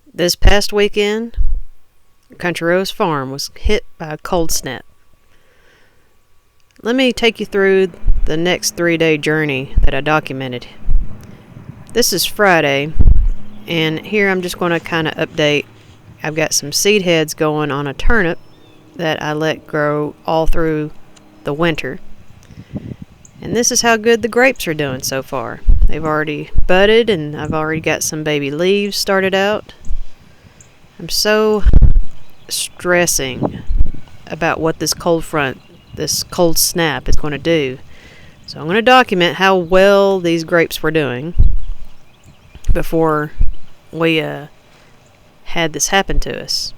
This past weekend, Country Rose Farm was hit by a cold snap. Let me take you through the next 3-day journey that I documented. This is Friday, and here I'm just going to kind of update. I've got some seed heads going on a turnip that I let grow all through the winter. And this is how good the grapes are doing so far. They've already budded, and I've already got some baby leaves started out. I'm so stressing about what this cold snap is going to do. So I'm going to document how well these grapes were doing before we had this happen to us.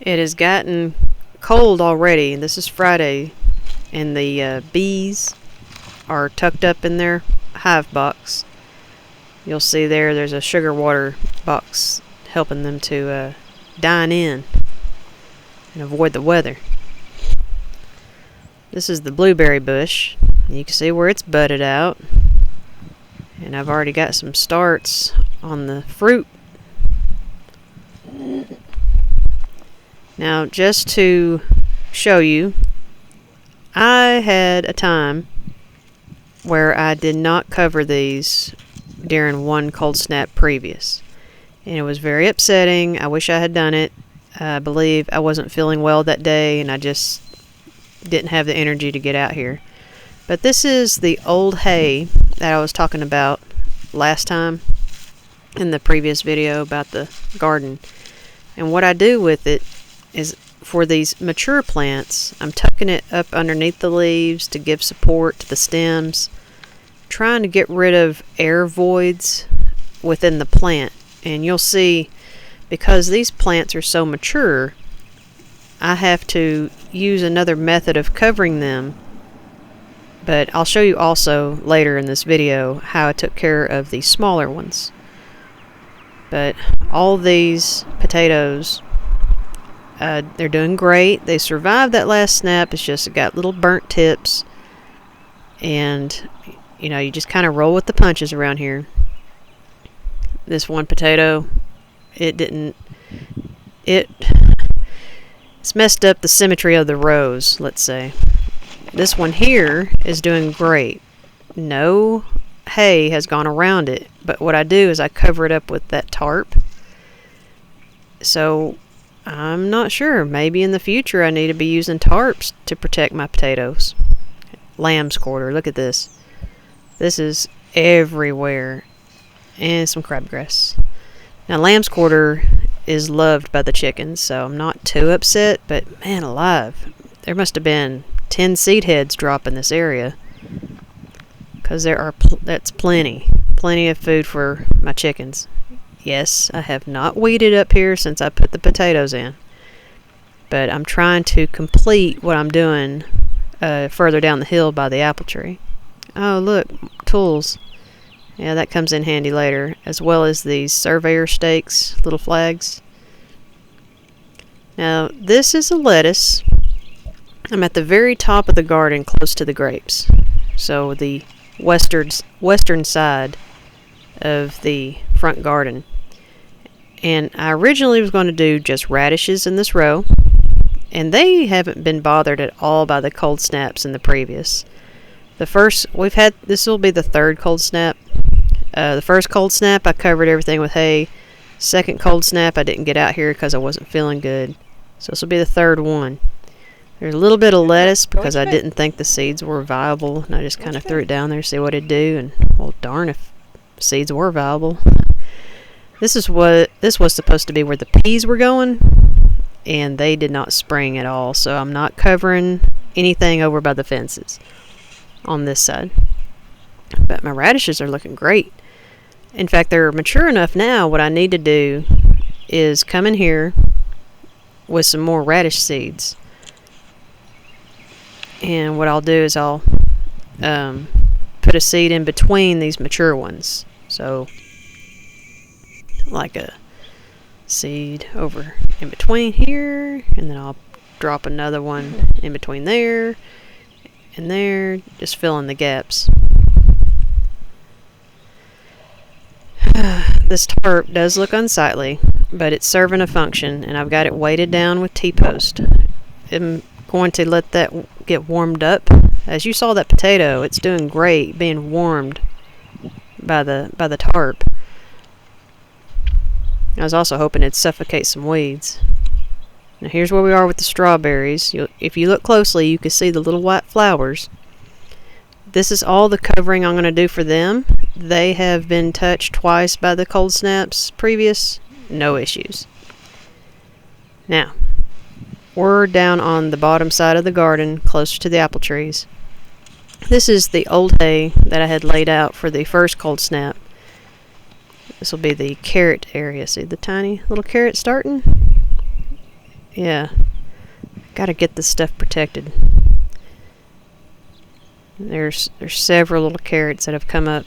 It has gotten cold already, and this is Friday, and the bees are tucked up in their hive box. You'll see there's a sugar water box helping them to dine in and avoid the weather. This is the blueberry bush. You can see where it's budded out, and I've already got some starts on the fruit. Now, just to show you, I had a time where I did not cover these during one cold snap previous, and it was very upsetting. I wish I had done it. I believe I wasn't feeling well that day, and I just didn't have the energy to get out here. But this is the old hay that I was talking about last time in the previous video about the garden. And what I do with it is, for these mature plants, I'm tucking it up underneath the leaves to give support to the stems, trying to get rid of air voids within the plant. And you'll see, because these plants are so mature, I have to use another method of covering them, but I'll show you also later in this video how I took care of the smaller ones. But all these potatoes, they're doing great. They survived that last snap. It's just got little burnt tips, and you just kind of roll with the punches around here. This one potato, it's messed up the symmetry of the rows, let's say. This one here is doing great. No hay has gone around it, but what I do is I cover it up with that tarp. So I'm not sure. Maybe in the future I need to be using tarps to protect my potatoes. Lamb's quarter, look at this. This is everywhere. And some crabgrass. Now, lamb's quarter is loved by the chickens, so I'm not too upset, but man alive, there must have been 10 seed heads drop in this area, because that's plenty of food for my chickens. Yes, I have not weeded up here since I put the potatoes in, but I'm trying to complete what I'm doing further down the hill by the apple tree. Oh, look, tools. Yeah, that comes in handy later, as well as these surveyor stakes, little flags. Now, this is a lettuce. I'm at the very top of the garden, close to the grapes. So the western side of the front garden. And I originally was going to do just radishes in this row, and they haven't been bothered at all by the cold snaps in the previous. This will be the third cold snap. The first cold snap, I covered everything with hay. Second cold snap, I didn't get out here because I wasn't feeling good. So this will be the third one. There's a little bit of lettuce because I didn't think the seeds were viable, and I just kind of threw it down there to see what it'd do, and well, darn if seeds were viable. This was supposed to be where the peas were going, and they did not spring at all, so I'm not covering anything over by the fences on this side. But my radishes are looking great. In fact, they're mature enough now. What I need to do is come in here with some more radish seeds. And what I'll do is I'll put a seed in between these mature ones. So, like a seed over in between here, and then I'll drop another one in between there and there, just filling the gaps. This tarp does look unsightly, but it's serving a function, and I've got it weighted down with T-post. I'm going to let that get warmed up. As you saw that potato, it's doing great being warmed by the tarp. I was also hoping it'd suffocate some weeds. Now here's where we are with the strawberries. If you look closely, you can see the little white flowers. This is all the covering I'm going to do for them. They have been touched twice by the cold snaps previous. No issues. Now, we're down on the bottom side of the garden, closer to the apple trees. This is the old hay that I had laid out for the first cold snap. This will be the carrot area. See the tiny little carrot starting? Yeah. Gotta get this stuff protected. There's several little carrots that have come up.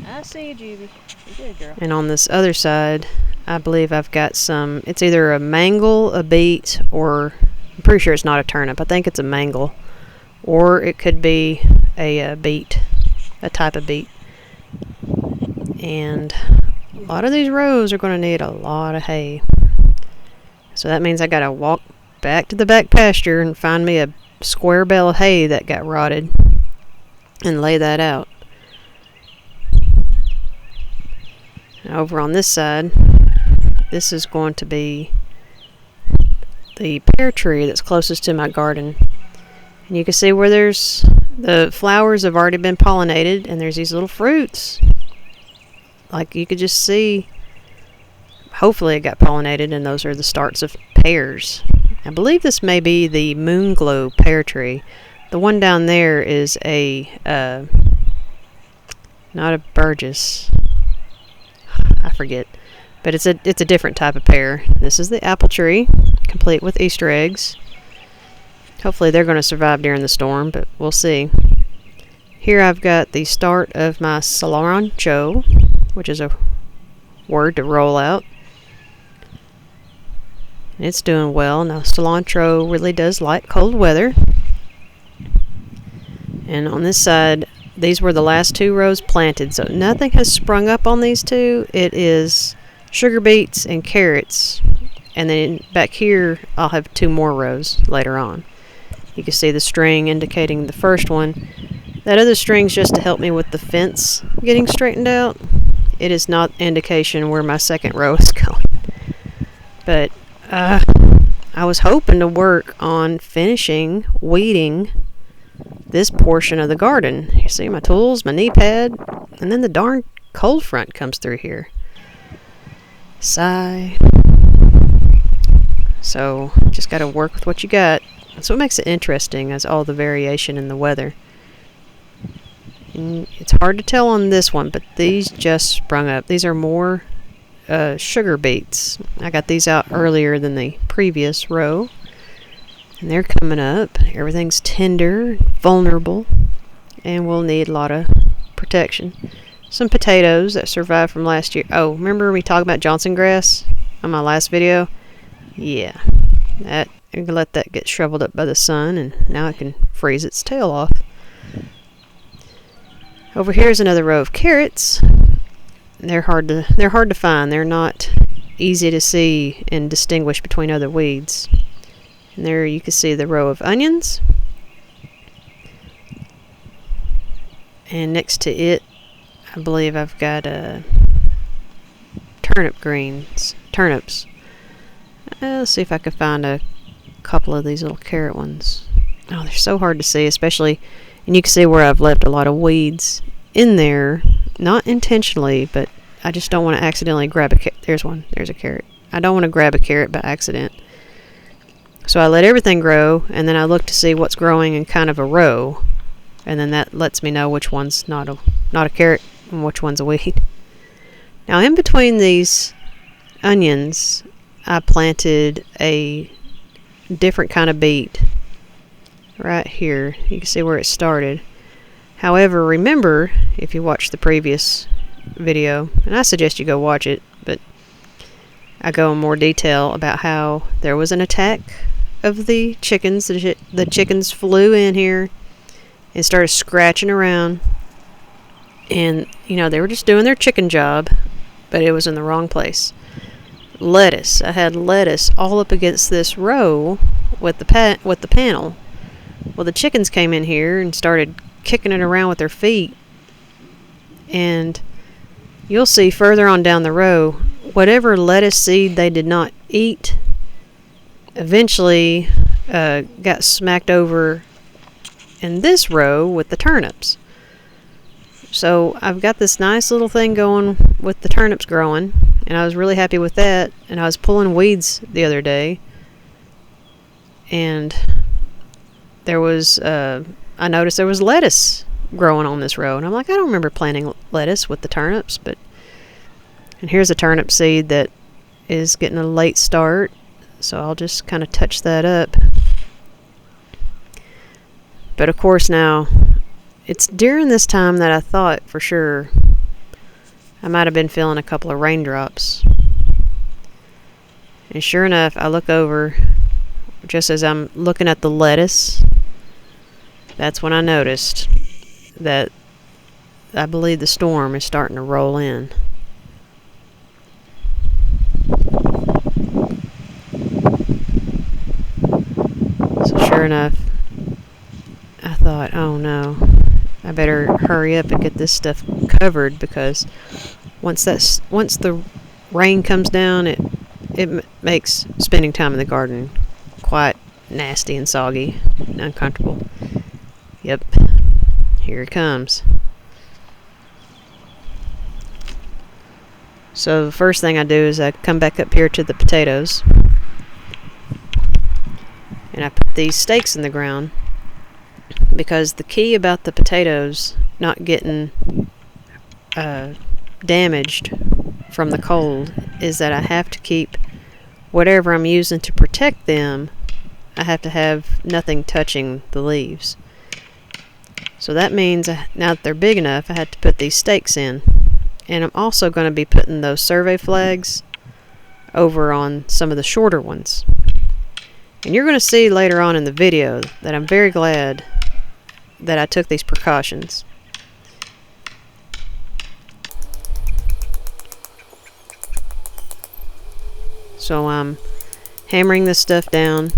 I see you, Juby. You good, girl. And on this other side, I believe I've got some. It's either a mangle, a beet, or I'm pretty sure it's not a turnip. I think it's a mangle, or it could be a beet, a type of beet. And a lot of these rows are going to need a lot of hay. So that means I got to walk back to the back pasture and find me a square bale of hay that got rotted and lay that out. Over on this side, this is going to be the pear tree that's closest to my garden. And you can see where there's the flowers have already been pollinated, and there's these little fruits. Like you could just see, hopefully it got pollinated, and those are the starts of pears. I believe this may be the Moonglow pear tree. The one down there is a, not a Burgess. I forget. But it's a different type of pear. This is the apple tree, complete with Easter eggs. Hopefully they're going to survive during the storm, but we'll see. Here I've got the start of my cilantro, which is a word to roll out. It's doing well. Now cilantro really does like cold weather. And on this side, these were the last two rows planted, so nothing has sprung up on these two. It is sugar beets and carrots. And then back here, I'll have two more rows later on. You can see the string indicating the first one. That other string's just to help me with the fence getting straightened out. It is not indication where my second row is going. But I was hoping to work on finishing weeding this portion of the garden. You see my tools, my knee pad, and then the darn cold front comes through here. Sigh. So, just got to work with what you got. That's what makes it interesting, is all the variation in the weather. And it's hard to tell on this one, but these just sprung up. These are more sugar beets. I got these out earlier than the previous row, and they're coming up. Everything's tender, vulnerable, and will need a lot of protection. Some potatoes that survived from last year. Oh, remember we talked about Johnson grass on my last video? Yeah, that I'm gonna let that get shriveled up by the sun, and now I can freeze its tail off. Over here is another row of carrots. They're hard to find. They're not easy to see and distinguish between other weeds. And there you can see the row of onions. And next to it, I believe I've got turnips. Let's see if I can find a couple of these little carrot ones. Oh, they're so hard to see, especially, and you can see where I've left a lot of weeds in there, not intentionally, but I just don't want to accidentally grab a carrot. There's one. There's a carrot. I don't want to grab a carrot by accident. So I let everything grow, and then I look to see what's growing in kind of a row, and then that lets me know which one's not a carrot and which one's a weed. Now in between these onions, I planted a different kind of beet right here. You can see where it started. However, remember, if you watched the previous video, and I suggest you go watch it, but I go in more detail about how there was an attack of the chickens. The chickens flew in here and started scratching around, and you know, they were just doing their chicken job, but it was in the wrong place. Lettuce. I had lettuce all up against this row with the panel. Well, the chickens came in here and started kicking it around with their feet. And you'll see further on down the row, whatever lettuce seed they did not eat eventually got smacked over in this row with the turnips. So I've got this nice little thing going with the turnips growing, and I was really happy with that. And I was pulling weeds the other day, and there was I noticed there was lettuce growing on this row, and I'm like, I don't remember planting lettuce with the turnips, and here's a turnip seed that is getting a late start, so I'll just kind of touch that up. But of course now, it's during this time that I thought for sure I might have been feeling a couple of raindrops. And sure enough, I look over, just as I'm looking at the lettuce, that's when I noticed that I believe the storm is starting to roll in. So sure enough, I thought, oh no, I better hurry up and get this stuff covered, because once the rain comes down, it makes spending time in the garden quite nasty and soggy and uncomfortable. Yep, here it comes. So the first thing I do is I come back up here to the potatoes, and I put these stakes in the ground, because the key about the potatoes not getting damaged from the cold is that I have to keep whatever I'm using to protect them, I have to have nothing touching the leaves. So that means now that they're big enough, I had to put these stakes in. And I'm also going to be putting those survey flags over on some of the shorter ones. And you're going to see later on in the video that I'm very glad that I took these precautions. So I'm hammering this stuff down,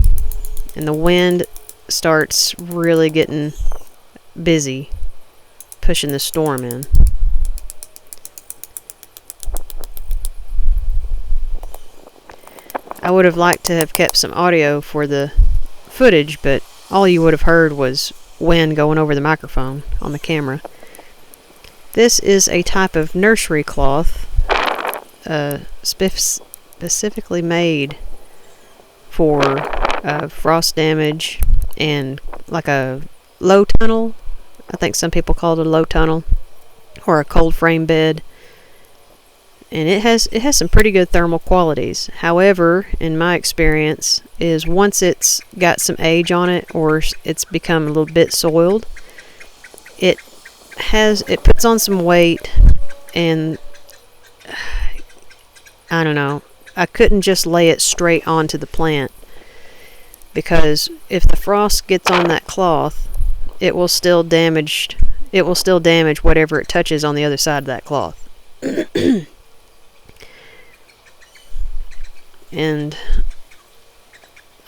and the wind starts really getting busy, pushing the storm in. I would have liked to have kept some audio for the footage, but all you would have heard was wind going over the microphone on the camera. This is a type of nursery cloth, specifically made for frost damage and like a low tunnel. I think some people call it a low tunnel or a cold frame bed. And it has some pretty good thermal qualities. However, in my experience, is once it's got some age on it or it's become a little bit soiled, it puts on some weight, and I don't know. I couldn't just lay it straight onto the plant, because if the frost gets on that cloth, it will still damage whatever it touches on the other side of that cloth. And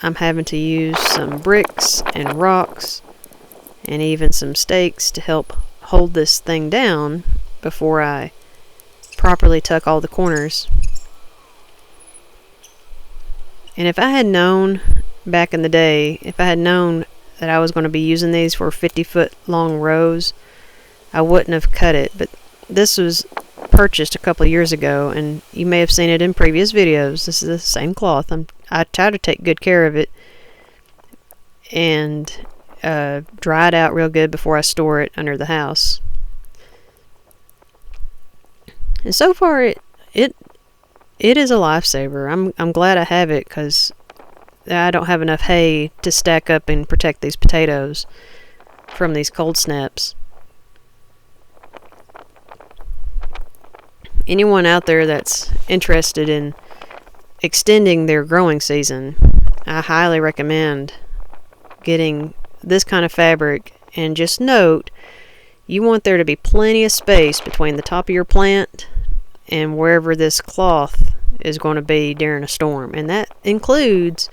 I'm having to use some bricks and rocks and even some stakes to help hold this thing down before I properly tuck all the corners. And if I had known back in the day, if I had known that I was going to be using these for 50-foot long rows, I wouldn't have cut it. But this was purchased a couple of years ago, and you may have seen it in previous videos. This is the same cloth. I try to take good care of it and dry it out real good before I store it under the house. And so far it is a lifesaver. I'm glad I have it, because I don't have enough hay to stack up and protect these potatoes from these cold snaps. Anyone out there that's interested in extending their growing season, I highly recommend getting this kind of fabric. And just note, you want there to be plenty of space between the top of your plant and wherever this cloth is going to be during a storm. And that includes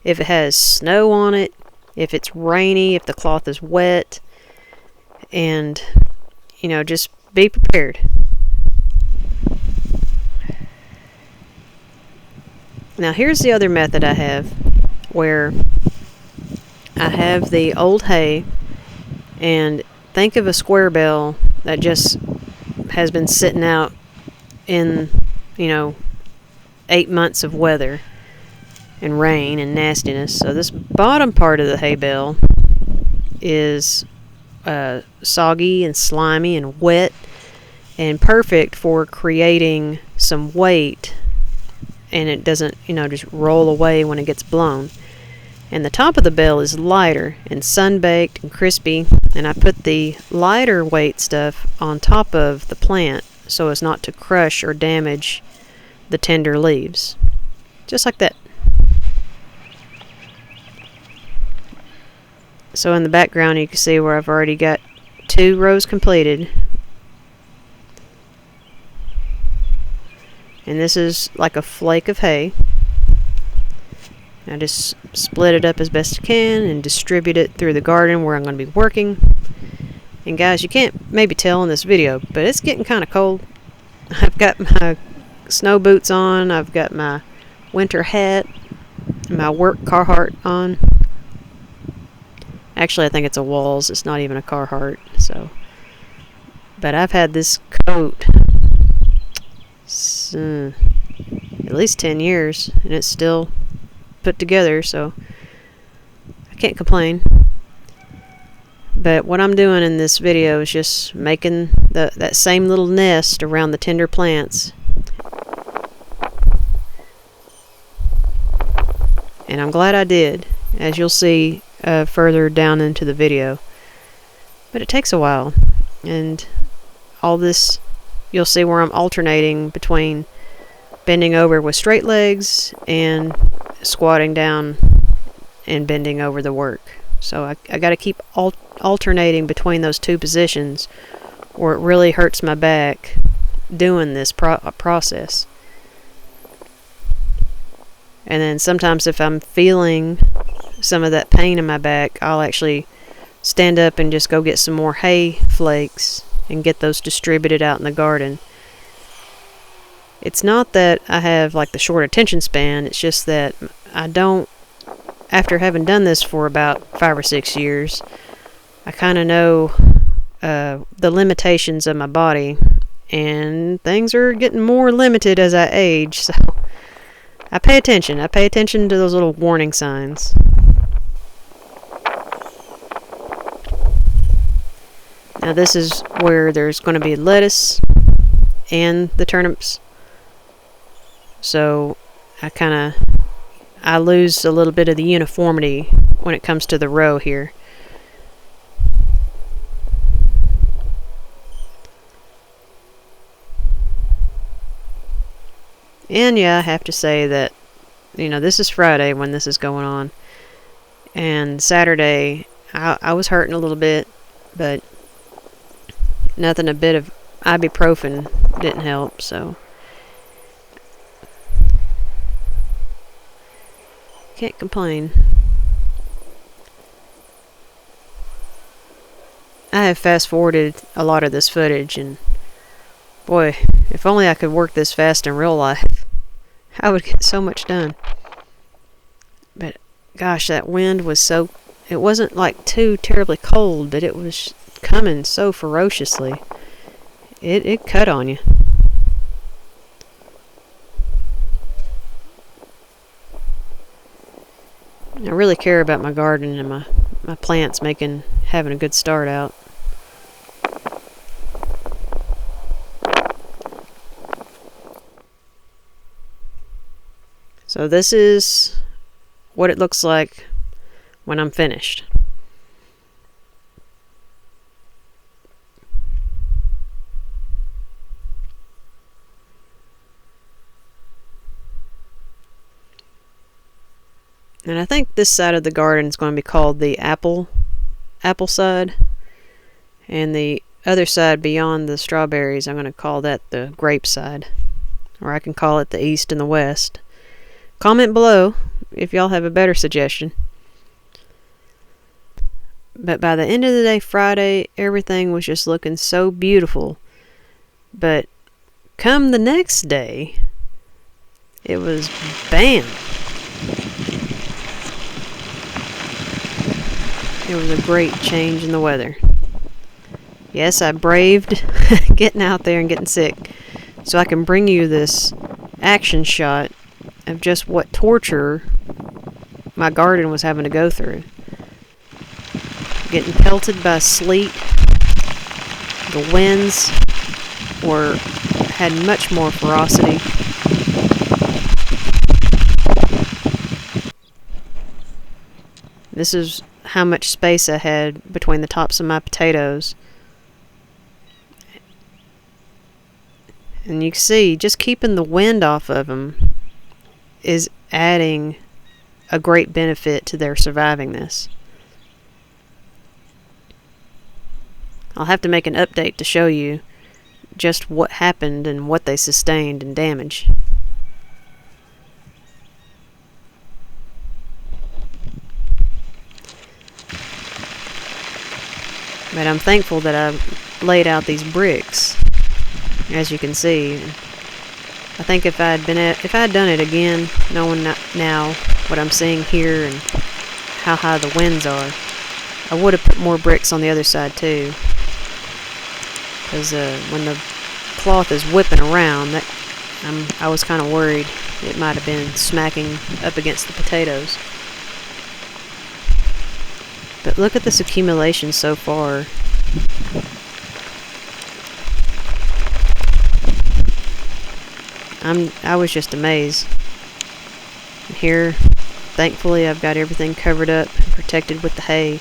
if it has snow on it, if it's rainy, if the cloth is wet, and just be prepared. Now here's the other method I have, where I have the old hay, and think of a square bale that just has been sitting out in 8 months of weather and rain and nastiness. So this bottom part of the hay bale is soggy and slimy and wet and perfect for creating some weight, and it doesn't just roll away when it gets blown. And the top of the bale is lighter and sun-baked and crispy, and I put the lighter weight stuff on top of the plant so as not to crush or damage the tender leaves. Just like that. So in the background you can see where I've already got 2 rows completed. And this is like a flake of hay. I just split it up as best I can and distribute it through the garden where I'm going to be working. And guys, you can't maybe tell in this video, but it's getting kind of cold. I've got my snow boots on, I've got my winter hat, and my work Carhartt on. Actually, I think it's a Walls, it's not even a Carhartt. But I've had this coat at least 10 years, and it's still put together, so I can't complain. But what I'm doing in this video is just making that same little nest around the tender plants, and I'm glad I did, as you'll see further down into the video. But it takes a while, and all this, you'll see where I'm alternating between bending over with straight legs and squatting down and bending over the work. So I got to keep alternating between those 2 positions, or it really hurts my back doing this process. And then sometimes if I'm feeling some of that pain in my back, I'll actually stand up and just go get some more hay flakes and get those distributed out in the garden. It's not that I have like the short attention span, it's just that I don't, after having done this for about 5 or 6 years, I kind of know the limitations of my body, and things are getting more limited as I age, so I pay attention. I pay attention to those little warning signs. Now this is where there's going to be lettuce and the turnips. So I lose a little bit of the uniformity when it comes to the row here. And yeah, I have to say that, this is Friday when this is going on. And Saturday, I was hurting a little bit, but nothing a bit of ibuprofen didn't help, so can't complain. I have fast forwarded a lot of this footage, and boy, if only I could work this fast in real life, I would get so much done. But gosh, that wind was it wasn't like too terribly cold, but it was coming so ferociously. It cut on you. I really care about my garden and my plants having a good start out. So this is what it looks like when I'm finished. And I think this side of the garden is going to be called the apple side, and the other side beyond the strawberries, I'm going to call that the grape side, or I can call it the east and the west. Comment below if y'all have a better suggestion. But by the end of the day, Friday, everything was just looking so beautiful. But come the next day, it was bam. It was a great change in the weather. Yes, I braved getting out there and getting sick so I can bring you this action shot of just what torture my garden was having to go through. Getting pelted by sleet. The winds had much more ferocity. This is how much space I had between the tops of my potatoes. And you can see, just keeping the wind off of them is adding a great benefit to their surviving this. I'll have to make an update to show you just what happened and what they sustained in damage. But I'm thankful that I laid out these bricks, as you can see. I think if I had done it again, knowing now what I'm seeing here and how high the winds are, I would have put more bricks on the other side too. Because when the cloth is whipping around, I was kind of worried it might have been smacking up against the potatoes. But look at this accumulation so far. I was just amazed. And here, thankfully, I've got everything covered up and protected with the hay.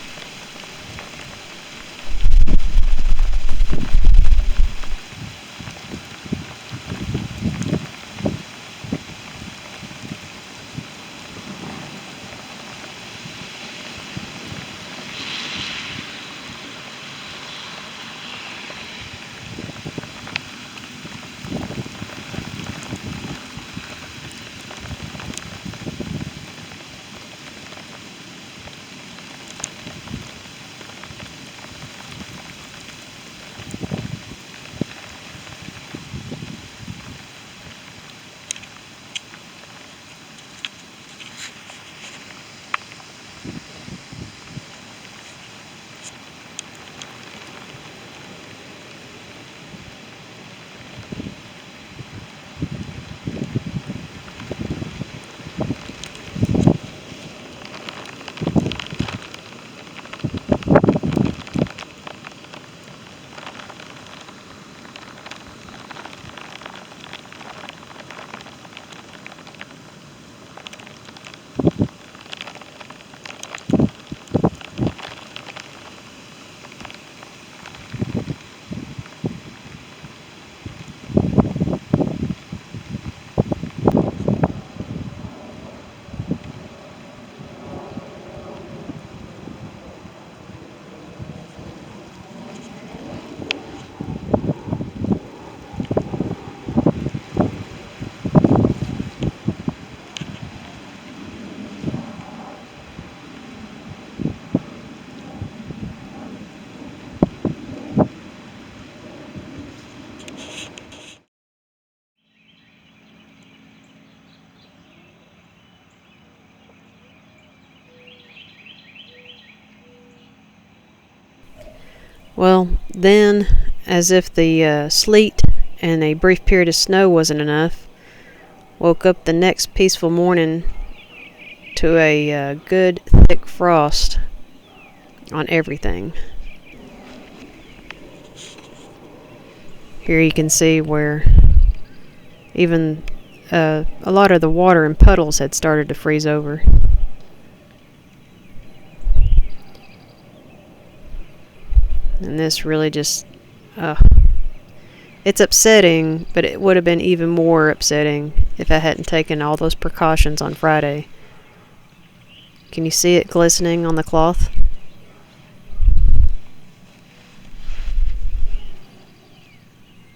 Well, then, as if the sleet and a brief period of snow wasn't enough, woke up the next peaceful morning to a good thick frost on everything. Here you can see where even a lot of the water in puddles had started to freeze over. And this really just, it's upsetting, but it would have been even more upsetting if I hadn't taken all those precautions on Friday. Can you see it glistening on the cloth?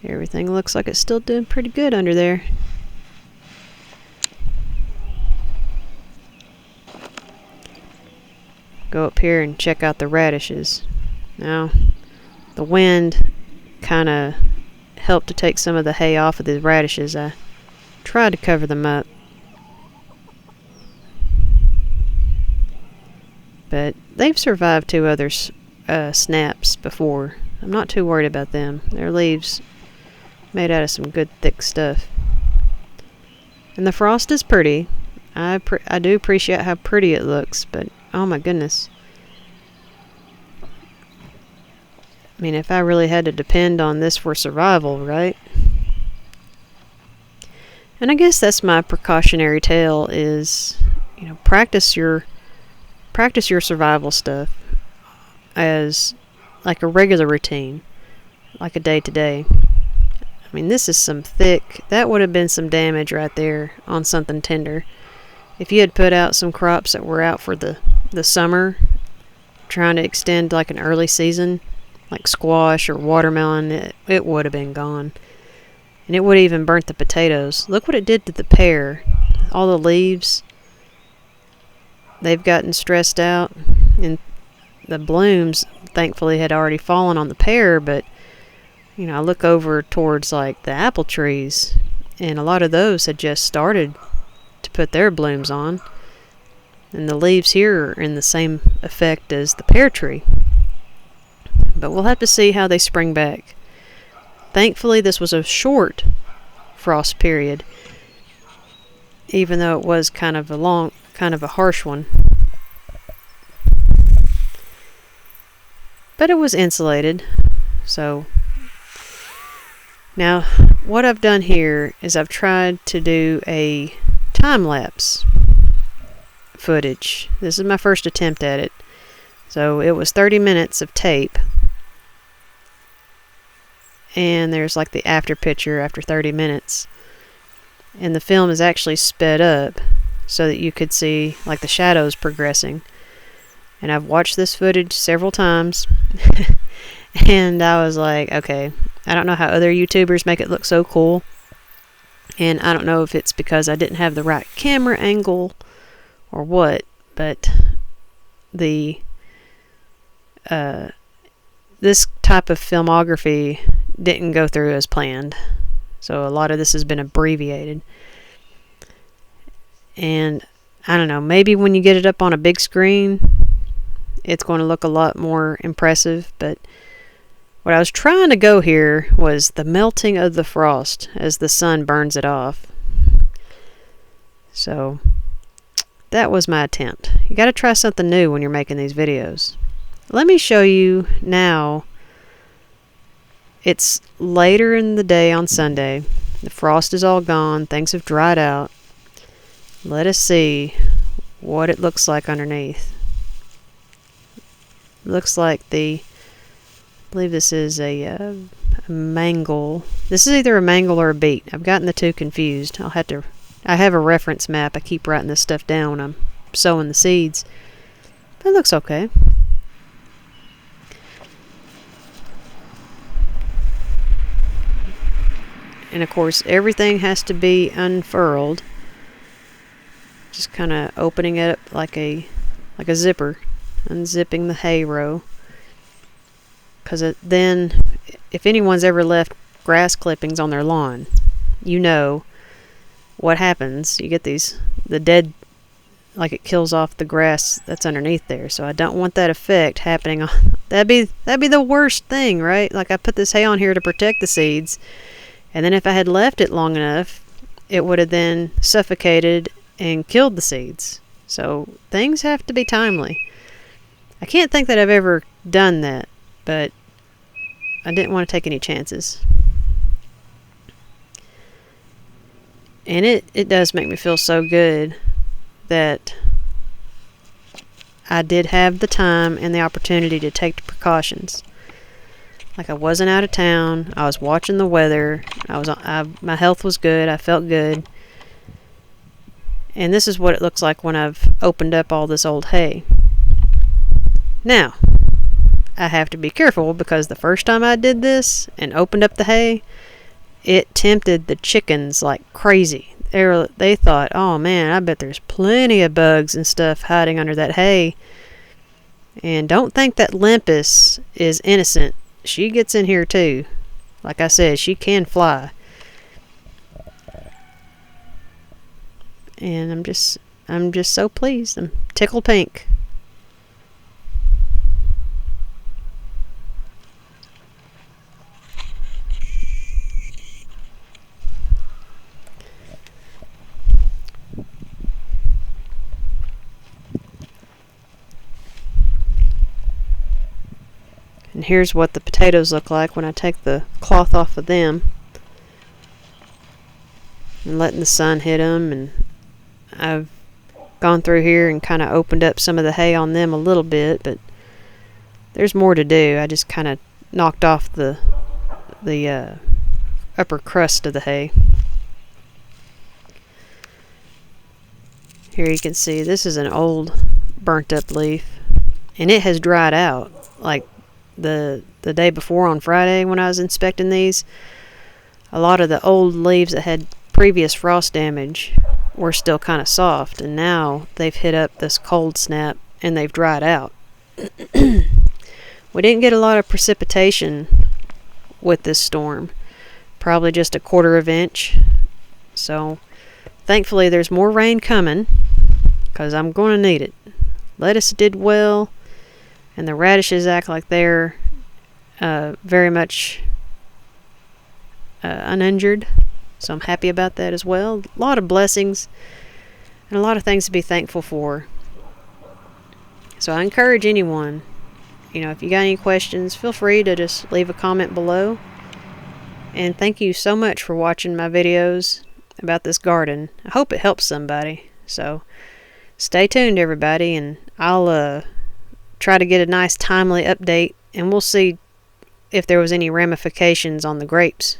Everything looks like it's still doing pretty good under there. Go up here and check out the radishes. Now, the wind kind of helped to take some of the hay off of these radishes. I tried to cover them up, but they've survived 2 other snaps before. I'm not too worried about them. Their leaves made out of some good thick stuff. And the frost is pretty. I do appreciate how pretty it looks, but oh my goodness. I mean, if I really had to depend on this for survival, right? And I guess that's my precautionary tale is, you know, practice your survival stuff as like a regular routine, like a day-to-day. I mean, this is some thick, that would have been some damage right there on something tender. If you had put out some crops that were out for the summer, trying to extend like an early season, like squash or watermelon, it would have been gone. And it would have even burnt the potatoes. Look what it did to the pear. All the leaves, they've gotten stressed out. And the blooms, thankfully, had already fallen on the pear. But, you know, I look over towards, like, the apple trees. And a lot of those had just started to put their blooms on. And the leaves here are in the same effect as the pear tree. But we'll have to see how they spring back. Thankfully, this was a short frost period, even though it was kind of a harsh one. But it was insulated. So now what I've done here is I've tried to do a time-lapse footage. This is my first attempt at it. So it was 30 minutes of tape. And there's like the after picture after 30 minutes. And the film is actually sped up so that you could see like the shadows progressing. And I've watched this footage several times. And I was like, okay, I don't know how other YouTubers make it look so cool. And I don't know if it's because I didn't have the right camera angle or what, but the this type of filmography didn't go through as planned. So a lot of this has been abbreviated. And I don't know, maybe when you get it up on a big screen, it's going to look a lot more impressive. But what I was trying to go here was the melting of the frost as the sun burns it off. So that was my attempt. You got to try something new when you're making these videos. Let me show you now. It's later in the day on Sunday. The frost is all gone. Things have dried out. Let us see what it looks like underneath. Looks like I believe this is a mangle. This is either a mangle or a beet. I've gotten the two confused. I have a reference map. I keep writing this stuff down when I'm sowing the seeds. But it looks okay. And of course, everything has to be unfurled. Just kind of opening it up like a zipper, unzipping the hay row. Because then, if anyone's ever left grass clippings on their lawn, you know what happens. You get the dead, like it kills off the grass that's underneath there. So I don't want that effect happening on. That'd be the worst thing, right? Like I put this hay on here to protect the seeds. And then if I had left it long enough, it would have then suffocated and killed the seeds. So things have to be timely. I can't think that I've ever done that, but I didn't want to take any chances. And it does make me feel so good that I did have the time and the opportunity to take the precautions. Like I wasn't out of town. I was watching the weather. My health was good. I felt good. And this is what it looks like when I've opened up all this old hay. Now, I have to be careful because the first time I did this and opened up the hay, it tempted the chickens like crazy. They thought, oh man, I bet there's plenty of bugs and stuff hiding under that hay. And don't think that Limpus is innocent. She gets in here too. Like I said, she can fly. And I'm just so pleased. I'm tickled pink. And here's what the potatoes look like when I take the cloth off of them and letting the sun hit them. And I've gone through here and kind of opened up some of the hay on them a little bit, but there's more to do. I just kind of knocked off the upper crust of the hay. Here you can see this is an old burnt up leaf, and it has dried out. Like the day before on Friday when I was inspecting these, a lot of the old leaves that had previous frost damage were still kind of soft, and now they've hit up this cold snap and they've dried out. We didn't get a lot of precipitation with this storm, probably just a 1/4 inch. So thankfully there's more rain coming, because I'm going to need it. Lettuce did well, and the radishes act like they're very much uninjured. So I'm happy about that as well. A lot of blessings and a lot of things to be thankful for. So I encourage anyone, if you got any questions, feel free to just leave a comment below. And thank you so much for watching my videos about this garden. I hope it helps somebody. So stay tuned, everybody, and I'll try to get a nice timely update, and we'll see if there was any ramifications on the grapes.